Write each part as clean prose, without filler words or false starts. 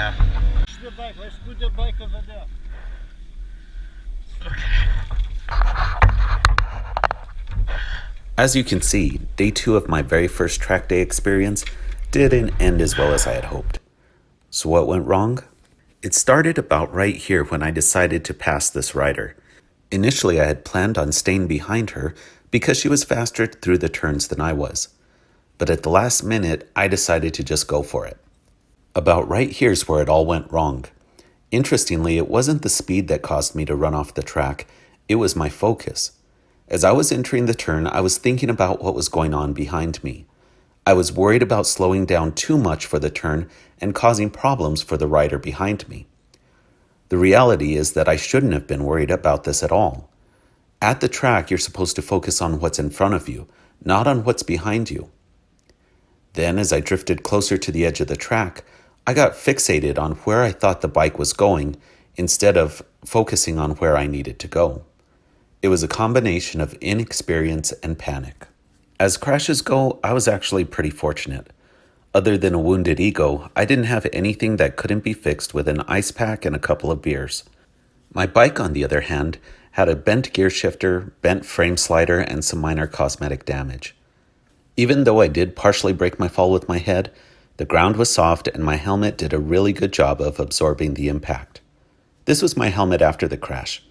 Yeah. Push the bike. Let's put the bike over there. As you can see, day 2 of my very first track day experience didn't end as well as I had hoped. So what went wrong? It started about right here when I decided to pass this rider. Initially, I had planned on staying behind her because she was faster through the turns than I was. But at the last minute, I decided to just go for it. About right here's where it all went wrong. Interestingly, it wasn't the speed that caused me to run off the track, it was my focus. As I was entering the turn, I was thinking about what was going on behind me. I was worried about slowing down too much for the turn and causing problems for the rider behind me. The reality is that I shouldn't have been worried about this at all. At the track, you're supposed to focus on what's in front of you, not on what's behind you. Then, as I drifted closer to the edge of the track, I got fixated on where I thought the bike was going instead of focusing on where I needed to go. It was a combination of inexperience and panic. As crashes go, I was actually pretty fortunate. Other than a wounded ego, I didn't have anything that couldn't be fixed with an ice pack and a couple of beers. My bike, on the other hand, had a bent gear shifter, bent frame slider, and some minor cosmetic damage. Even though I did partially break my fall with my head, the ground was soft and my helmet did a really good job of absorbing the impact. This was my helmet after the crash.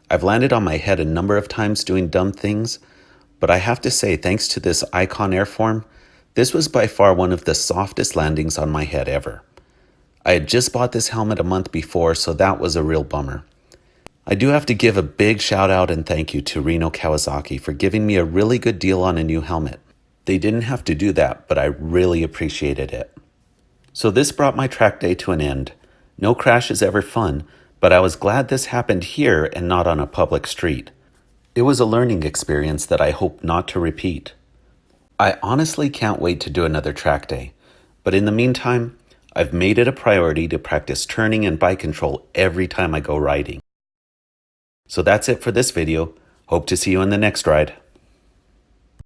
I've landed on my head a number of times doing dumb things, but I have to say, thanks to this Icon Airform, this was by far one of the softest landings on my head ever. I had just bought this helmet a month before, so that was a real bummer. I do have to give a big shout out and thank you to Reno Kawasaki for giving me a really good deal on a new helmet. They didn't have to do that, but I really appreciated it. So this brought my track day to an end. No crash is ever fun, but I was glad this happened here and not on a public street. It was a learning experience that I hope not to repeat. I honestly can't wait to do another track day, but in the meantime, I've made it a priority to practice turning and bike control every time I go riding. So that's it for this video. Hope to see you in the next ride.